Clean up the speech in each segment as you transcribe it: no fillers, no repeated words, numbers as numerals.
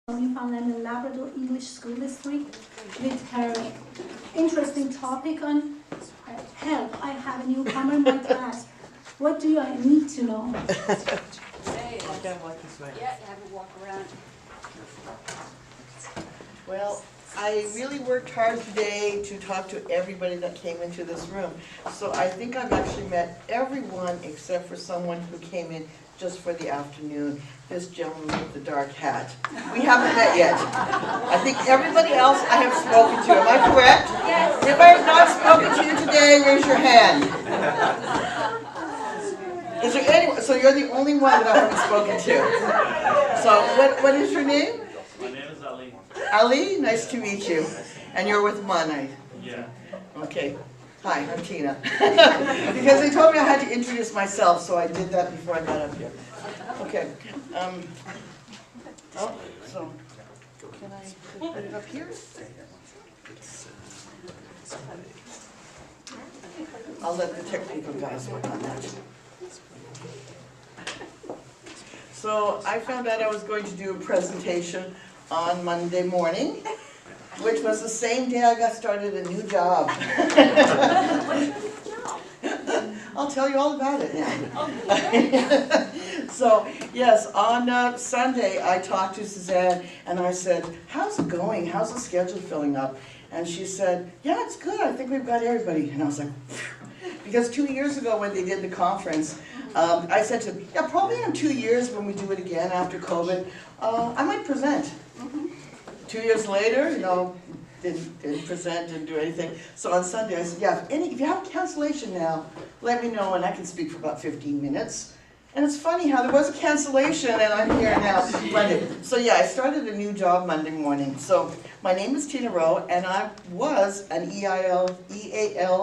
Newfoundland and Labrador English School District with her interesting topic on health. I have a newcomer might ask, what do I need to know? Hey, yeah, have a walk around. Well, I really worked hard today to talk to everybody that came into this room. So I think I've actually met everyone except for someone who came in just for the afternoon, this gentleman with the dark hat. We haven't met yet. I think everybody else I have spoken to. Am I correct? Yes. If I have not spoken to you today, raise your hand. Is there anyone? So you're the only one that I haven't spoken to. So what is your name? My name is Ali. Ali, nice to meet you. And you're with Mun, Yeah. Okay. Hi, I'm Tina. Because they told me I had to introduce myself, so I did that before I got up here. Okay. So can I put it up here? I'll let the technical guys work on that. So I found out I was going to do a presentation on Monday morning, which was the same day I got started a new job. I'll tell you all about it now. So, yes, on Sunday I talked to Suzanne and I said, how's it going? How's the schedule filling up? And she said, yeah, it's good. I think we've got everybody. And I was like, phew. Because 2 years ago when they did the conference, I said to them, yeah, probably in 2 years when we do it again after COVID, I might present. 2 years later, didn't present, didn't do anything. So on Sunday I said, yeah, if you have a cancellation now, let me know and I can speak for about 15 minutes. And it's funny how there was a cancellation and I'm here now Monday. So yeah, I started a new job Monday morning. So my name is Tina Rowe and I was an EAL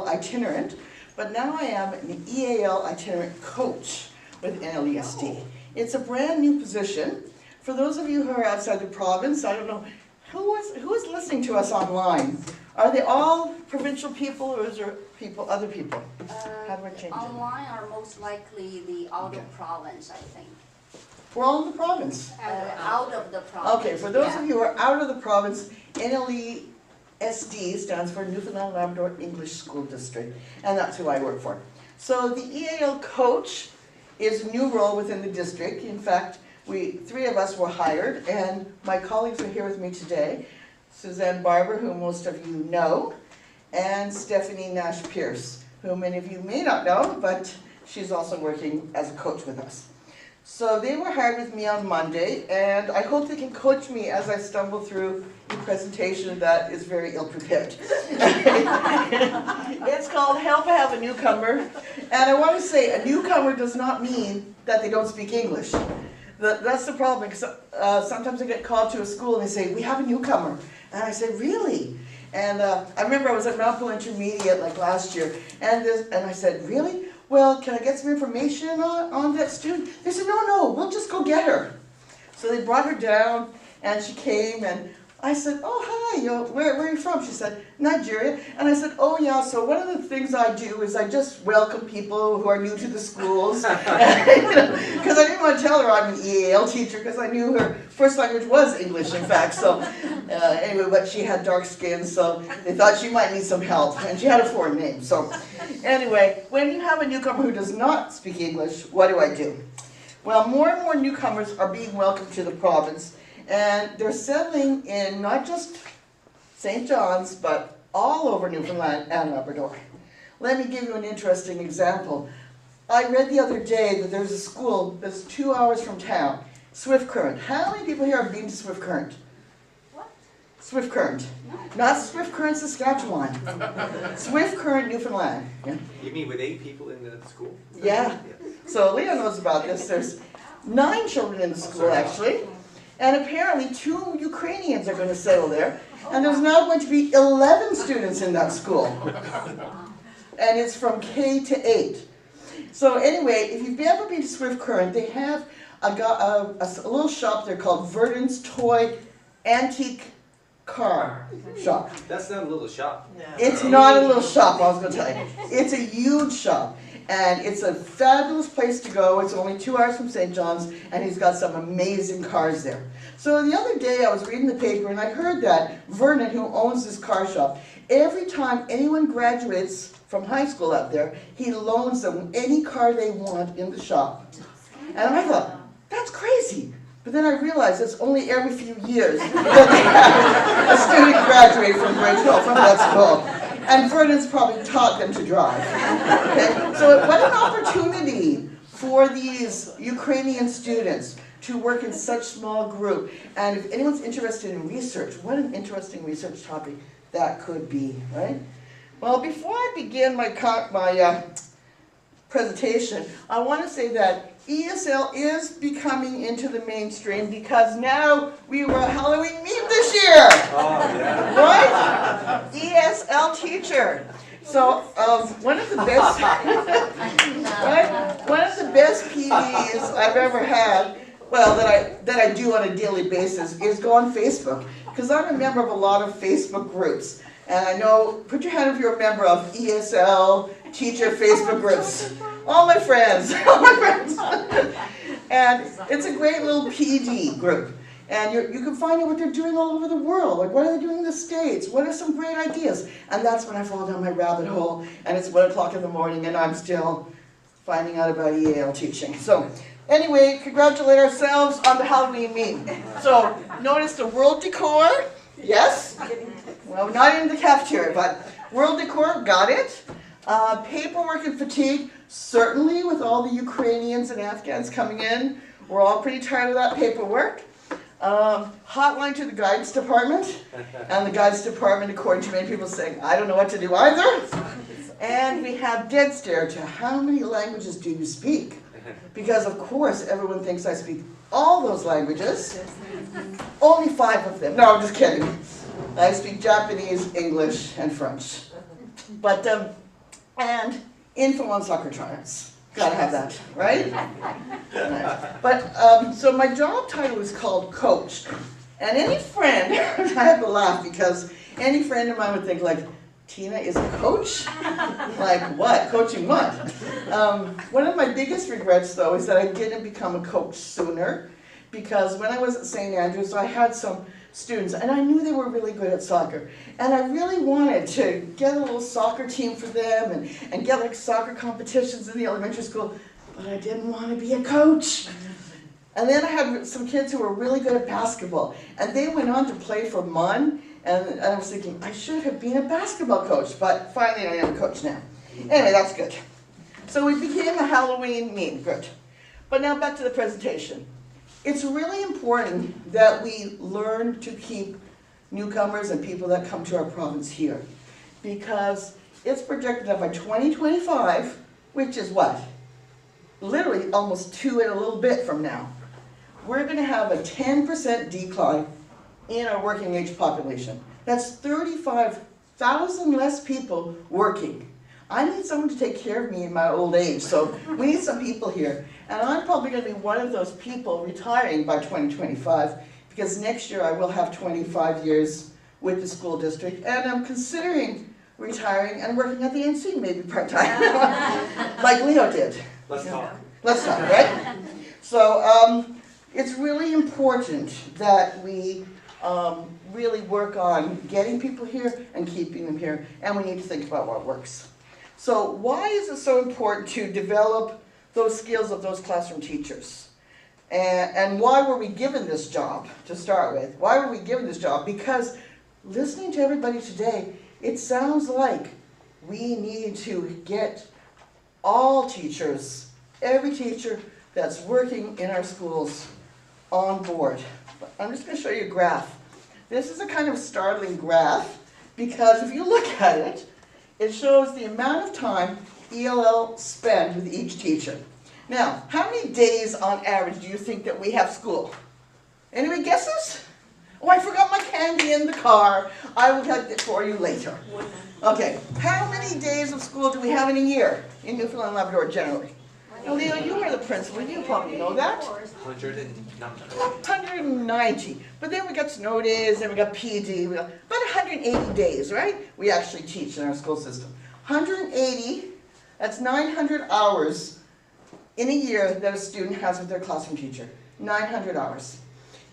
itinerant, but now I am an EAL itinerant coach with NLESD. It's a brand new position. For those of you who are outside the province, I don't know, who is listening to us online? Are they all provincial people or is there other people? How do I change it? Online are most likely the out of province, I think. We're all in the province. Out of the province. Okay, for those of you who are out of the province, NLESD stands for Newfoundland Labrador English School District, and that's who I work for. So the EAL coach is a new role within the district. In fact, three of us were hired, and my colleagues are here with me today. Suzanne Barber, who most of you know, and Stephanie Nash-Pierce, who many of you may not know, but she's also working as a coach with us. So they were hired with me on Monday, and I hope they can coach me as I stumble through a presentation that is very ill-prepared. It's called Help I Have a Newcomer, and I want to say a newcomer does not mean that they don't speak English. That's the problem, because sometimes I get called to a school and they say, we have a newcomer. And I say, really? And I remember I was at Mount Pearl Intermediate like last year, and I said, really? Well, can I get some information on that student? They said, no, we'll just go get her. So they brought her down, and she came, and I said, oh, hi, where are you from? She said, Nigeria. And I said, oh, yeah, so one of the things I do is I just welcome people who are new to the schools. Because I didn't want to tell her I'm an EAL teacher, because I knew her first language was English, in fact. So anyway, but she had dark skin, so they thought she might need some help. And she had a foreign name. So anyway, when you have a newcomer who does not speak English, what do? Well, more and more newcomers are being welcomed to the province. And they're settling in not just St. John's, but all over Newfoundland and Labrador. Let me give you an interesting example. I read the other day that there's a school that's 2 hours from town, Swift Current. How many people here have been to Swift Current? What? Swift Current. No. Not Swift Current, Saskatchewan. Swift Current, Newfoundland. Yeah. You mean with 8 people in the school? Yeah. So Leah knows about this. There's 9 children in the school, actually. And apparently 2 Ukrainians are going to settle there. And there's now going to be 11 students in that school. And it's from K to 8. So anyway, if you've ever been to Swift Current, they have a little shop there called Verdon's Toy Antique Car Shop. That's not a little shop. It's not a little shop, I was going to tell you. It's a huge shop. And it's a fabulous place to go. It's only 2 hours from St. John's, and he's got some amazing cars there. So the other day I was reading the paper and I heard that Vernon, who owns this car shop, every time anyone graduates from high school out there, he loans them any car they want in the shop. And I thought, that's crazy. But then I realized it's only every few years that a student graduates from grade 12 from that school. And Vernon's probably taught them to drive. Okay? So what an opportunity for these Ukrainian students to work in such small group. And if anyone's interested in research, what an interesting research topic that could be, right? Well, before I begin my presentation, I want to say that ESL is becoming into the mainstream because now we were a Halloween meme this year. Oh, yeah. Right? ESL teacher. So one of the best, right? One of the best PDs I've ever had, well, that I do on a daily basis, is go on Facebook, because I'm a member of a lot of Facebook groups. And I know, put your hand if you're a member of ESL teacher Facebook groups. All my friends, all my friends. And it's a great little PD group. And you can find out what they're doing all over the world. Like, what are they doing in the States? What are some great ideas? And that's when I fall down my rabbit hole, and it's 1 o'clock in the morning, and I'm still finding out about EAL teaching. So, anyway, congratulate ourselves on the Halloween meme. So, notice the world decor, yes? Well, not in the cafeteria, but world decor, got it. Paperwork and fatigue, certainly with all the Ukrainians and Afghans coming in. We're all pretty tired of that paperwork. Hotline to the guidance department, and the guidance department, according to many people, saying, I don't know what to do either. And we have dead stare to how many languages do you speak? Because of course everyone thinks I speak all those languages. Only 5 of them. No, I'm just kidding. I speak Japanese, English, and French. But, and info on soccer tryouts. Gotta have that, right? But, so my job title is called coach. And any friend, I have to laugh because any friend of mine would think like, Tina is a coach? Like what? Coaching what? One of my biggest regrets though is that I didn't become a coach sooner, because when I was at St. Andrews, I had some students, and I knew they were really good at soccer. And I really wanted to get a little soccer team for them and get like soccer competitions in the elementary school, but I didn't want to be a coach. And then I had some kids who were really good at basketball, and they went on to play for MUN, and I was thinking, I should have been a basketball coach, but finally I am a coach now. Anyway, that's good. So we became a Halloween meme, good. But now back to the presentation. It's really important that we learn to keep newcomers and people that come to our province here, because it's projected that by 2025, which is what? Literally almost 2 and a little bit from now, we're going to have a 10% decline in our working age population. That's 35,000 less people working. I need someone to take care of me in my old age, so we need some people here. And I'm probably going to be one of those people retiring by 2025, because next year I will have 25 years with the school district, and I'm considering retiring and working at the NC, maybe part-time, like Leo did. Let's talk. Let's talk, right? So it's really important that we really work on getting people here and keeping them here, and we need to think about what works. So why is it so important to develop those skills of those classroom teachers? And why were we given this job to start with? Why were we given this job? Because listening to everybody today, it sounds like we need to get all teachers, every teacher that's working in our schools on board. I'm just going to show you a graph. This is a kind of startling graph, because if you look at it, it shows the amount of time ELL spend with each teacher. Now, how many days on average do you think that we have school? Any guesses? Oh, I forgot my candy in the car. I will get it for you later. Okay, how many days of school do we have in a year in Newfoundland and Labrador generally? Now, Leo, you are the principal. You probably know that. 190. But then we got snow days, and we got PD. We got about 180 days, right? We actually teach in our school system. 180, That's 900 hours in a year that a student has with their classroom teacher. 900 hours.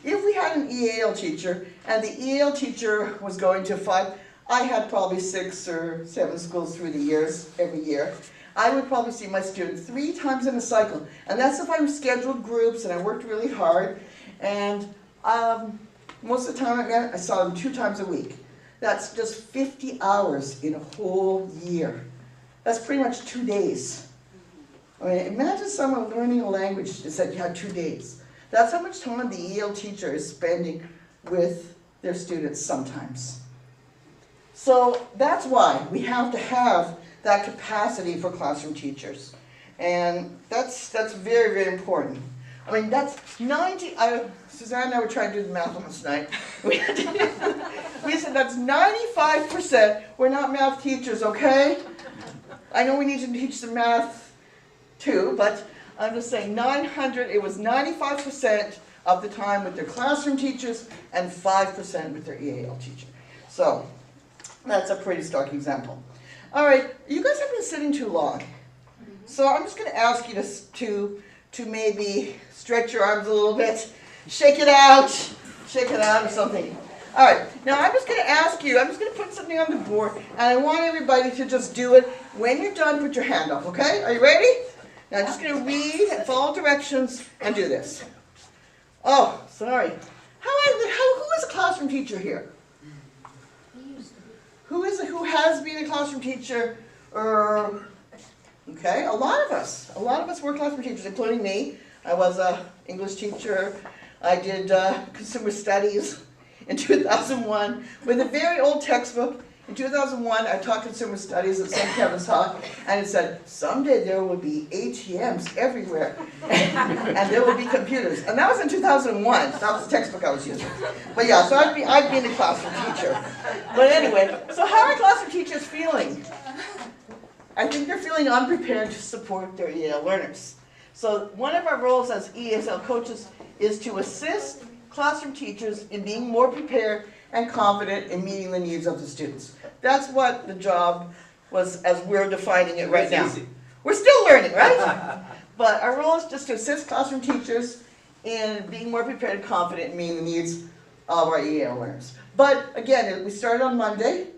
If we had an EAL teacher, and the EAL teacher was going to 5, I had probably 6 or 7 schools through the years, every year. I would probably see my student 3 times in a cycle. And that's if I scheduled groups and I worked really hard. And most of the time I saw them 2 times a week. That's just 50 hours in a whole year. That's pretty much 2 days. I mean, imagine someone learning a language that said you had 2 days. That's how much time the EL teacher is spending with their students sometimes. So that's why we have to have that capacity for classroom teachers. And that's very, very important. I mean, that's 90, Suzanne and I were trying to do the math last night. We said that's 95%. We're not math teachers, okay? I know we need to teach some math too, but I'm just saying it was 95% of the time with their classroom teachers and 5% with their EAL teacher. So that's a pretty stark example. All right, you guys have been sitting too long. So I'm just going to ask you to maybe stretch your arms a little bit, shake it out or something. All right, now I'm just going to ask you, I'm just going to put something on the board, and I want everybody to just do it. When you're done, put your hand up, okay? Are you ready? Now I'm just going to read and follow directions and do this. Oh, sorry. Who is a classroom teacher here? Who has been a classroom teacher? Okay, a lot of us were classroom teachers, including me. I was an English teacher. I did consumer studies in 2001 with a very old textbook. In 2001, I taught consumer studies at St. Kevin's Hall, and it said, someday there will be ATMs everywhere, and there will be computers. And that was in 2001. That was the textbook I was using. But yeah, so I've been a classroom teacher. But anyway, so how are classroom teachers feeling? I think they're feeling unprepared to support their EL learners. So one of our roles as ESL coaches is to assist classroom teachers in being more prepared and confident in meeting the needs of the students. That's what the job was as we're defining it right now. Easy. We're still learning, right? But our role is just to assist classroom teachers in being more prepared and confident in meeting the needs of our EL learners. But again, we started on Monday,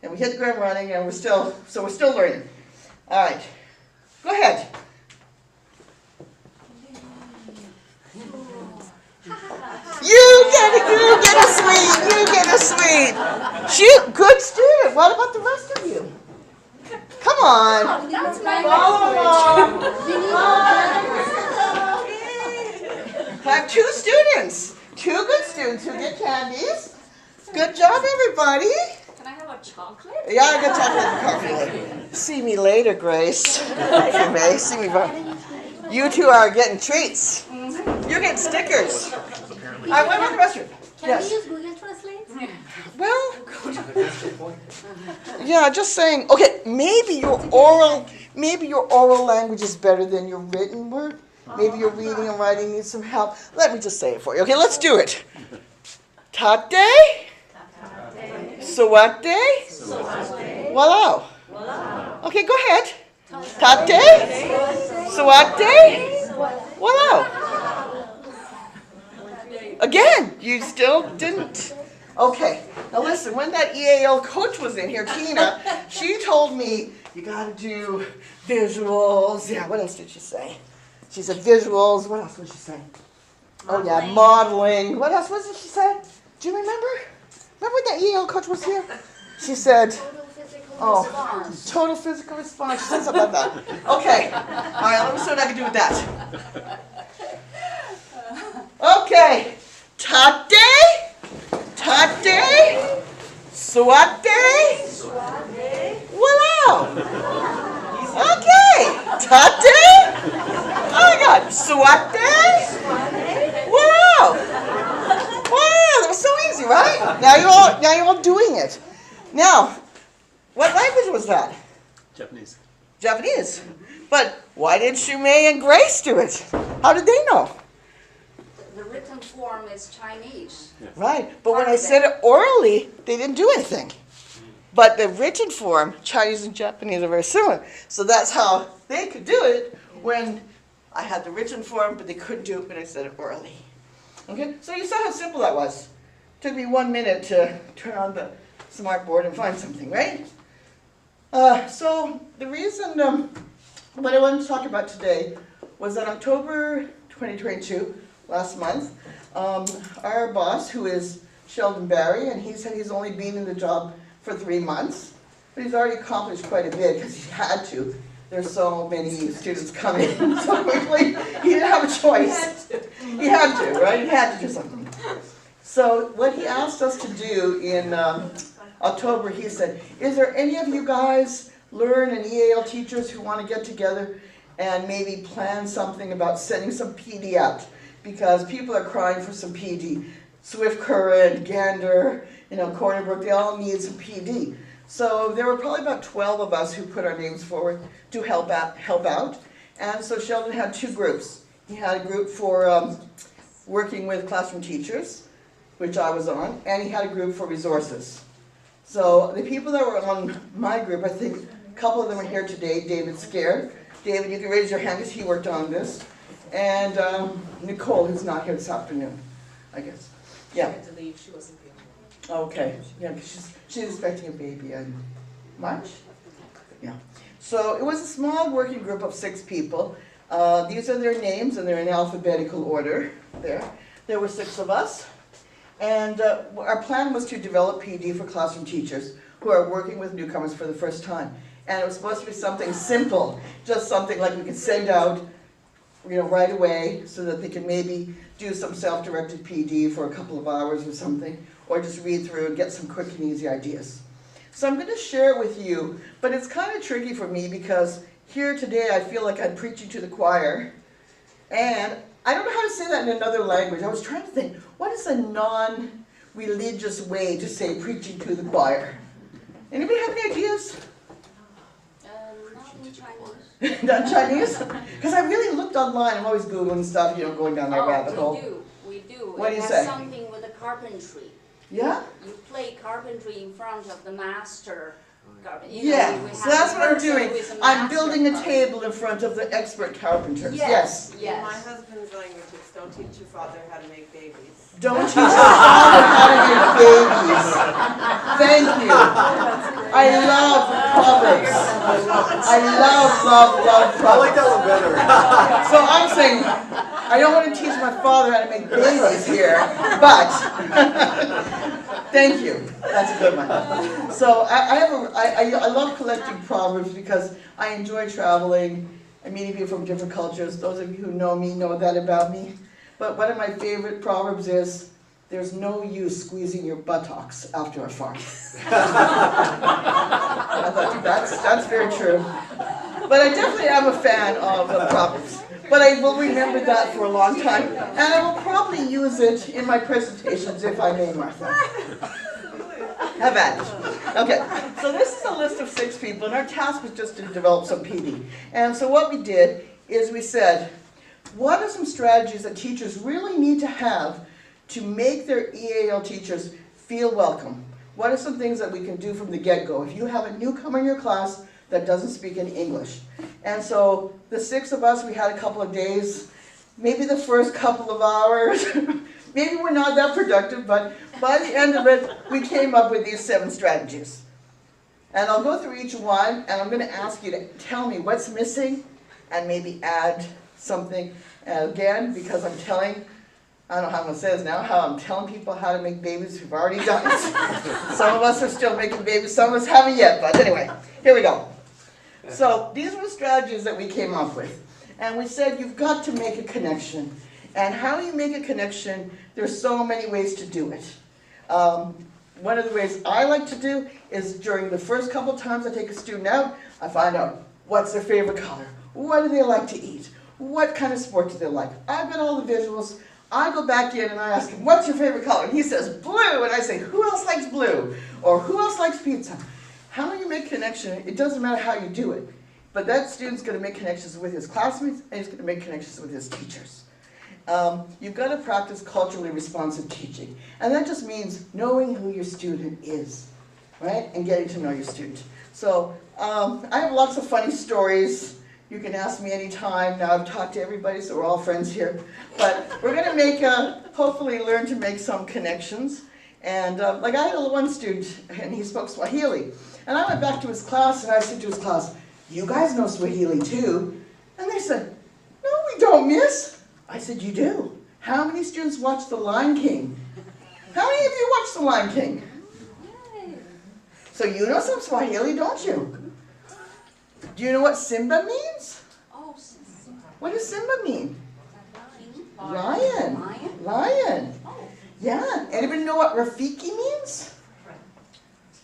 and we hit the ground running, and we're still learning. All right, go ahead. You get a sweet. Good student. What about the rest of you? Come on. That's my Follow along. I have 2 students. 2 good students who get candies. Good job, everybody. Can I have a chocolate? Yeah, I got chocolate and coffee. See me later, Grace. You may see me. You 2 are getting treats. You're getting stickers. All right, what about the rest of you? Can we use Google Translate? Well, That's the point. yeah, just saying. Okay, maybe your oral language is better than your written word. Maybe your reading and writing needs some help. Let me just say it for you. Okay, let's do it. Tate. Suate. Walao. Okay, go ahead. Tate. Suate. Walao. Again, you still didn't. Okay, now listen, when that EAL coach was in here, Tina, she told me, you gotta do visuals. Yeah, what else did she say? She said visuals. What else did she say? Oh yeah, modeling. What else did she say? Do you remember? Remember when that EAL coach was here? She said, total physical response. She said something about that. Okay, all right, let me see what I can do with that. Okay. Tate, suate, walao. Okay, tate, oh my God, suate, walao. Wow, that was so easy, right? Now you're all doing it. Now, what language was that? Japanese. Japanese. But why did Shumei and Grace do it? How did they know? The written form is Chinese. Right, but when I said it orally, they didn't do anything. But the written form, Chinese and Japanese are very similar. So that's how they could do it when I had the written form, but they couldn't do it when I said it orally. Okay, so you saw how simple that was. Took me 1 minute to turn on the smart board and find something, right? So the reason what I wanted to talk about today was that October 2022, last month, our boss, who is Sheldon Barry, and he said he's only been in the job for 3 months, but he's already accomplished quite a bit because he had to. There's so many students coming so quickly, he didn't have a choice. He had to, right? He had to do something. So what he asked us to do in October, he said, is there any of you guys, Learn and EAL teachers, who want to get together and maybe plan something about sending some PD out? Because people are crying for some PD. Swift Current, Gander, Cornerbrook, they all need some PD. So there were probably about 12 of us who put our names forward to help out. And so Sheldon had 2 groups. He had a group for working with classroom teachers, which I was on, and he had a group for resources. So the people that were on my group, I think a couple of them are here today. David Scare. David, you can raise your hand because he worked on this. And Nicole, who's not here this afternoon, I guess. Yeah. She had to leave. She wasn't feeling well. Okay. Yeah, because she's expecting a baby in March. Yeah. So it was a small working group of 6 people. These are their names, and they're in alphabetical order there. There were 6 of us. And our plan was to develop PD for classroom teachers who are working with newcomers for the first time. And it was supposed to be something simple, just something like we could send out right away so that they can maybe do some self-directed PD for a couple of hours or something, or just read through and get some quick and easy ideas. So I'm going to share it with you, but it's kind of tricky for me because here today I feel like I'm preaching to the choir, and I don't know how to say that in another language. I was trying to think, what is a non-religious way to say preaching to the choir? Anybody have any ideas? Not in Chinese. Not Chinese? Because I really looked online. I'm always Googling stuff, going down that rabbit hole. We do. What do you it say? has something with the carpentry. Yeah? You play carpentry in front of the master. Yeah, so that's what I'm doing. I'm building a table in front of the expert carpenters. Yes. In my husband's language, it's don't teach your father how to make babies. Don't teach your father how to make babies. Thank you. I love Proverbs. I love Proverbs. I like that one better. So I'm saying, I don't want to teach my father how to make babies here, but thank you. That's a good one. So I love collecting Proverbs because I enjoy traveling and meeting people from different cultures. Those of you who know me know that about me. But one of my favorite Proverbs is, there's no use squeezing your buttocks after a fart. I thought that's very true. But I definitely am a fan of Proverbs. But I will remember that for a long time. And I will probably use it in my presentations if I may, Martha. Have at it. Okay, so this is a list of 6 people, and our task was just to develop some PD. And so what we did is we said, what are some strategies that teachers really need to have to make their EAL teachers feel welcome? What are some things that we can do from the get-go? If you have a newcomer in your class that doesn't speak any English. And so the 6 of us, we had a couple of days, maybe the first couple of hours, maybe we're not that productive, but by the end of it, we came up with these 7 strategies. And I'll go through each one, and I'm going to ask you to tell me what's missing, and maybe add something. And again, because I'm telling, I don't know how I'm going to say this now, how I'm telling people how to make babies who've already done it. Some of us are still making babies, some of us haven't yet, but anyway, here we go. So these were the strategies that we came up with. And we said you've got to make a connection. And how you make a connection, there's so many ways to do it. One of the ways I like to do is during the first couple times I take a student out, I find out what's their favorite color, what do they like to eat, what kind of sport do they like. I've got all the visuals. I go back in and I ask him, what's your favorite color? And he says, blue. And I say, who else likes blue? Or who else likes pizza? How you make connection, it doesn't matter how you do it. But that student's going to make connections with his classmates, and he's going to make connections with his teachers. You've got to practice culturally responsive teaching. And that just means knowing who your student is. right? And getting to know your student. So I have lots of funny stories. You can ask me anytime. Now I've talked to everybody, so we're all friends here. But we're going to make, hopefully learn to make some connections. And like I had one student, and he spoke Swahili. And I went back to his class, and I said to his class, you guys know Swahili too? And they said, no, we don't, miss. I said, you do. How many students watch The Lion King? How many of you watch The Lion King? So you know some Swahili, don't you? Do you know what Simba means? Oh, What does Simba mean? lion. Lion. Lion. Oh, Yeah. Anybody know what Rafiki means?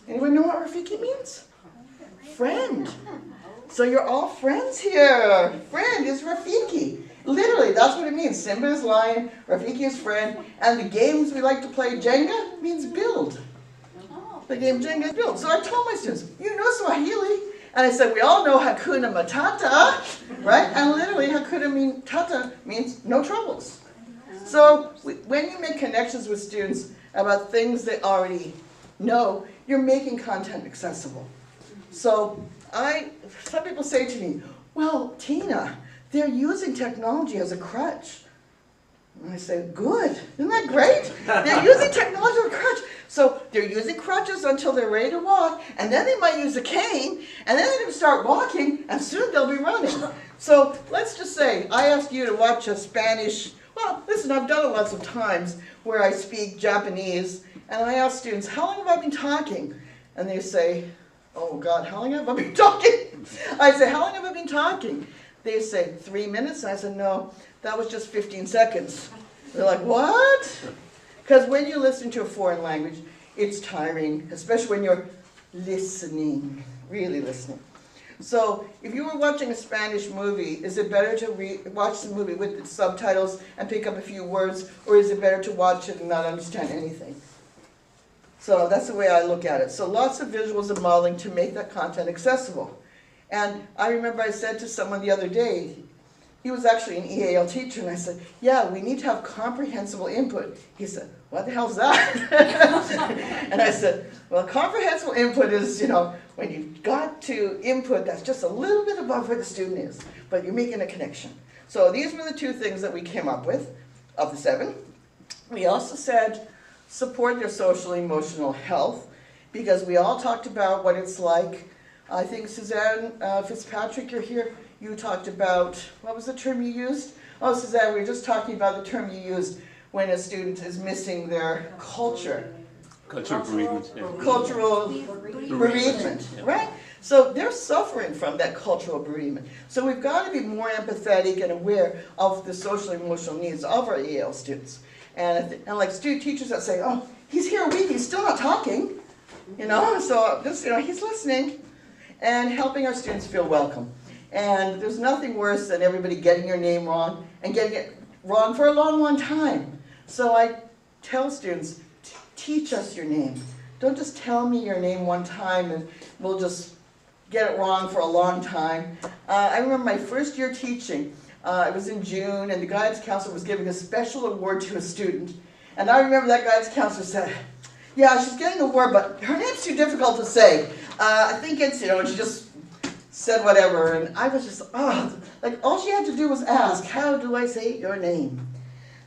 Anybody know what Rafiki means? Friend. So you're all friends here. Friend is Rafiki. Literally, that's what it means. Simba is lion, Rafiki is friend, and the games we like to play, Jenga, means build. The game Jenga is build. So I told my students, you know Swahili. And I said, we all know Hakuna Matata, right? And literally, Hakuna Matata means no troubles. So when you make connections with students about things they already know, you're making content accessible. So some people say to me, well, Tina, they're using technology as a crutch. And I say, good, isn't that great? They're using technology as a crutch. So they're using crutches until they're ready to walk, and then they might use a cane, and then they're going to start walking, and soon they'll be running. So let's just say, I asked you to watch a Spanish, well, listen, I've done it lots of times where I speak Japanese, and I ask students, how long have I been talking? And they say, oh God, how long have I been talking? I say, how long have I been talking? They say, 3 minutes. And I said, no, that was just 15 seconds. They're like, what? Because when you listen to a foreign language, it's tiring, especially when you're listening, really listening. So if you were watching a Spanish movie, is it better to watch the movie with the subtitles and pick up a few words, or is it better to watch it and not understand anything? So that's the way I look at it. So lots of visuals and modeling to make that content accessible. And I remember I said to someone the other day, he was actually an EAL teacher, and I said, yeah, we need to have comprehensible input. He said, what the hell's that? And I said, well, comprehensible input is, when you've got to input that's just a little bit above where the student is, but you're making a connection. So these were the 2 things that we came up with, of the 7. We also said, support their social emotional health, because we all talked about what it's like. I think Suzanne Fitzpatrick, you're here. You talked about, what was the term you used? Oh, Suzanne, we were just talking about the term you used when a student is missing their culture. Cultural bereavement. Yeah. Cultural bereavement, right? So they're suffering from that cultural bereavement. So we've got to be more empathetic and aware of the social and emotional needs of our EAL students. And like student teachers that say, oh, he's here a week, he's still not talking. So just, he's listening. And helping our students feel welcome. And there's nothing worse than everybody getting your name wrong and getting it wrong for a long, long time. So I tell students, teach us your name. Don't just tell me your name one time and we'll just get it wrong for a long time. I remember my first year teaching. It was in June, and the guidance counselor was giving a special award to a student. And I remember that guidance counselor said, yeah, she's getting an award, but her name's too difficult to say. I think it's, and she just said whatever, and I was just, like all she had to do was ask, how do I say your name?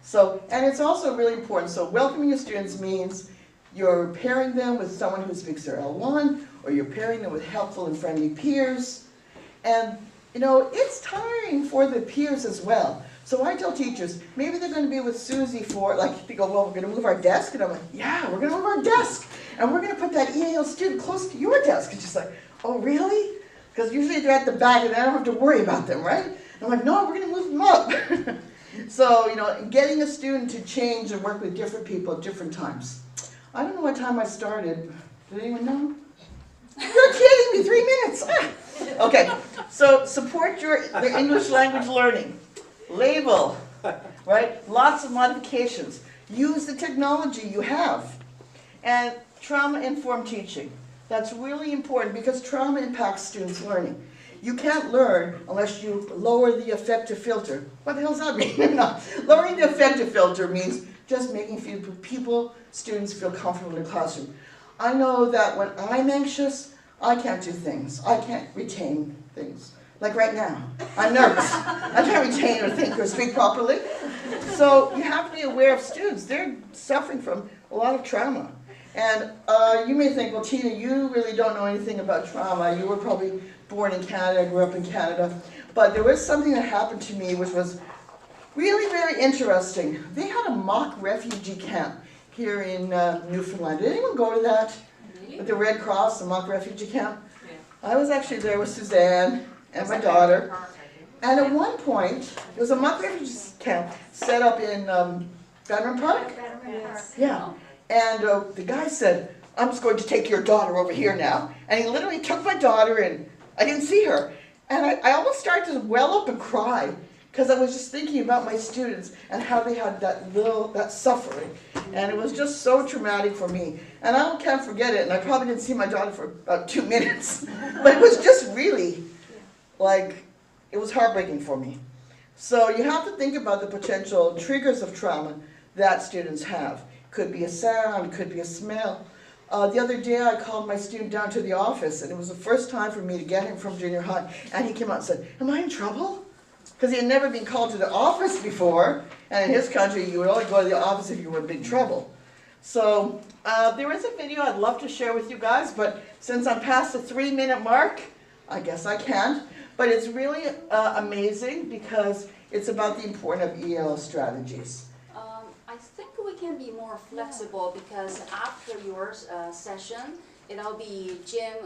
So, and it's also really important. So welcoming your students means you're pairing them with someone who speaks their L1, or you're pairing them with helpful and friendly peers. And, it's tiring for the peers as well. So I tell teachers, maybe they're going to be with Susie for, like, they go, well, we're going to move our desk. And I'm like, yeah, we're going to move our desk. And we're going to put that EAL student close to your desk. And she's like, oh, really? Because usually they're at the back and I don't have to worry about them, right? And I'm like, no, we're going to move them up. So, getting a student to change and work with different people at different times. I don't know what time I started. Did anyone know? You're kidding me, 3 minutes. Okay, so support the English language learning. Label, right? Lots of modifications. Use the technology you have. And trauma-informed teaching. That's really important because trauma impacts students' learning. You can't learn unless you lower the affective filter. What the hell does that mean? No. Lowering the affective filter means just making students feel comfortable in the classroom. I know that when I'm anxious, I can't do things. I can't retain things. Like right now, I'm nervous. I can't retain or think or speak properly. So you have to be aware of students. They're suffering from a lot of trauma. And you may think, well, Tina, you really don't know anything about trauma. You were probably born in Canada, grew up in Canada. But there was something that happened to me which was really very interesting. They had a mock refugee camp here in Newfoundland. Did anyone go to that? With the Red Cross, the mock refugee camp? Yeah. I was actually there with Suzanne and my daughter. And at one point, there was a mock refugee camp set up in Bannerman Park? Yeah. And the guy said, I'm just going to take your daughter over here now. And he literally took my daughter and I didn't see her. And I almost started to well up and cry because I was just thinking about my students and how they had that suffering. And it was just so traumatic for me. And I can't forget it. And I probably didn't see my daughter for about 2 minutes. But it was just really, like, it was heartbreaking for me. So you have to think about the potential triggers of trauma that students have. Could be a sound, could be a smell. The other day I called my student down to the office, and it was the first time for me to get him from junior high. And he came out and said, am I in trouble? Because he had never been called to the office before, and in his country you would only go to the office if you were in big trouble. So there is a video I'd love to share with you guys, but since I'm past the 3-minute mark, I guess I can't. But it's really amazing because it's about the importance of EL strategies. I think we can be more flexible because after your session, it'll be Jim,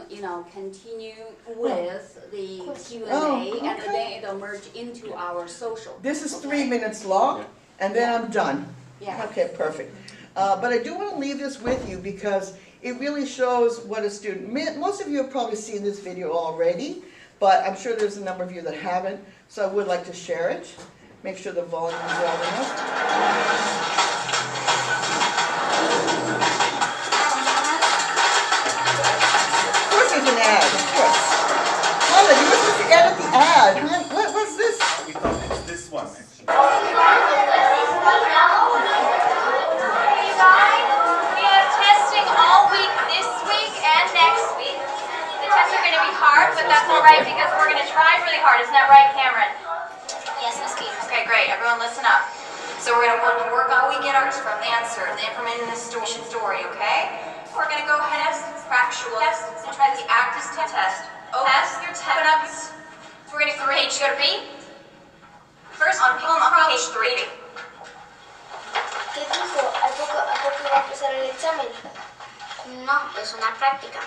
continue with the Q&A, and then it'll merge into our social. This is 3 minutes long, and then I'm done. Yeah. Okay, perfect. But I do want to leave this with you because it really shows what a student, most of you have probably seen this video already, but I'm sure there's a number of you that haven't, so I would like to share it. Make sure the volume is loud enough. An ad, of course. Paula, you were supposed to edit the ad. What was this? We thought it's this one, actually. You guys, we have testing all week this week and next week. The tests are going to be hard, but that's all right because we're going to try really hard. Isn't that right, Cameron? Yes, Miss Keith. Okay, great. Everyone listen up. So we're going to work all week at from the answer, the information in the story, okay? We're going to go ahead and factual tests and try the active test. Test your test. So we're going to go to page, go to B. First on page 3. ¿Qué dijo? ¿A poco iba a pasar el examen? No, es una práctica.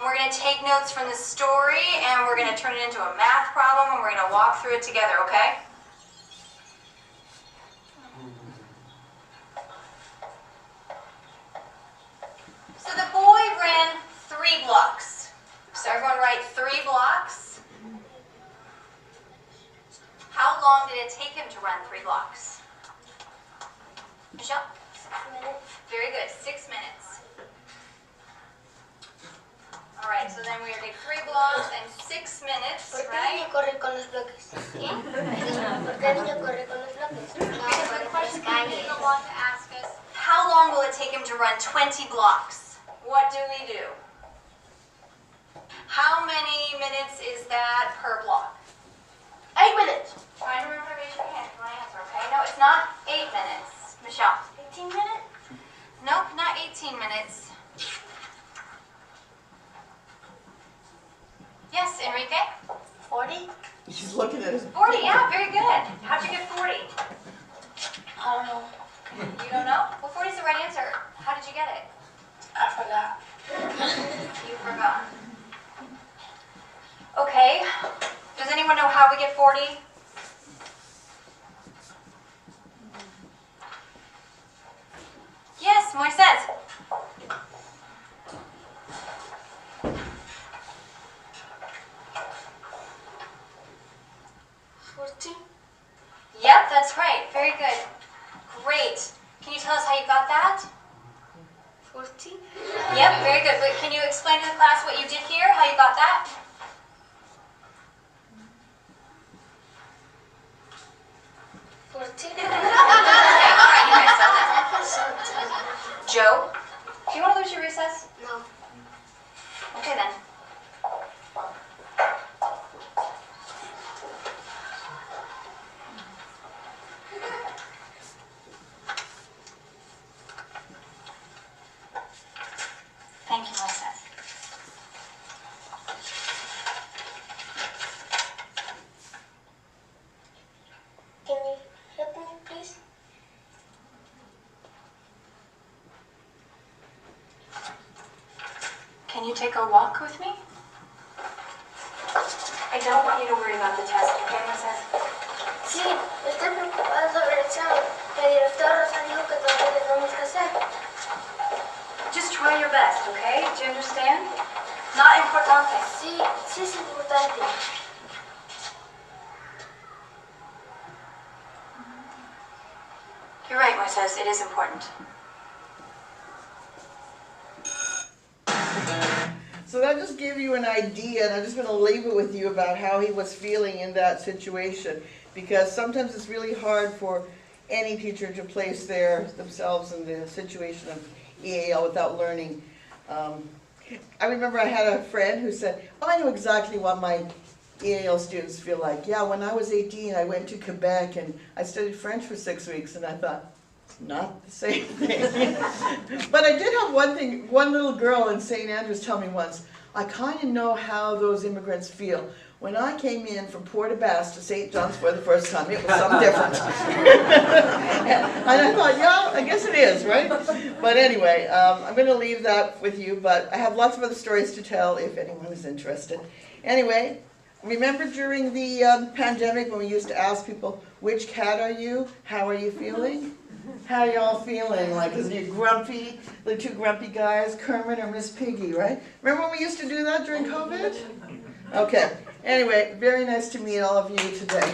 We're going to take notes from the story and we're going to turn it into a math problem and we're going to walk through it together, okay? So the boy ran 3 blocks. So everyone write 3 blocks. How long did it take him to run 3 blocks? Michelle? 6 minutes. Very good, 6 minutes. All right, so then we're going to take 3 blocks and 6 minutes, ¿Por qué el right? niño corre con los bloques? ¿Qué? ¿Por qué el niño corre con los bloques? Because the question calles. people want to ask us, how long will it take him to run 20 blocks? What do we do? How many minutes is that per block? 8 minutes. Try to remember to raise your hand if you want to answer, okay? No, it's not 8 minutes. Michelle? 18 minutes? Nope, not 18 minutes. Yes, Enrique? 40? She's looking at us. 40, yeah, very good. How'd you get 40? I don't know. You don't know? Well, 40 is the right answer. How did you get it? I forgot. You forgot. Okay. Does anyone know how we get 40? Yes, Moises. Yep, that's right. Very good. Great. Can you tell us how you got that? 40? Yep, very good. But can you explain to the class what you did here, how you got that? 40? Okay, all right. you take a walk with me? I don't want you to worry about the test, okay, Mrs.? Sí, estoy preocupada sobre el examen. La directora Rosa dijo que todavía tenemos que hacer. Just try your best, okay? Do you understand? Not importante. Sí, sí es importante. You're right, Moises, it is important. So that just gave you an idea, and I'm just going to leave it with you about how he was feeling in that situation, because sometimes it's really hard for any teacher to place themselves in the situation of EAL without learning. I remember I had a friend who said, "Oh, I know exactly what my EAL students feel like. Yeah, when I was 18, I went to Quebec and I studied French for 6 weeks," and I thought, not the same thing. But I did have one little girl in St. Andrews tell me once, "I kind of know how those immigrants feel. When I came in from Port aux Basques to St. John's for the first time, it was something different." And I thought, yeah, I guess it is, right? But anyway, I'm going to leave that with you, but I have lots of other stories to tell if anyone is interested. Anyway, remember during the pandemic when we used to ask people, which cat are you? How are you feeling? How are y'all feeling? Like, is you grumpy, the two grumpy guys, Kermit or Miss Piggy, right? Remember when we used to do that during COVID? Okay. Anyway, very nice to meet all of you today.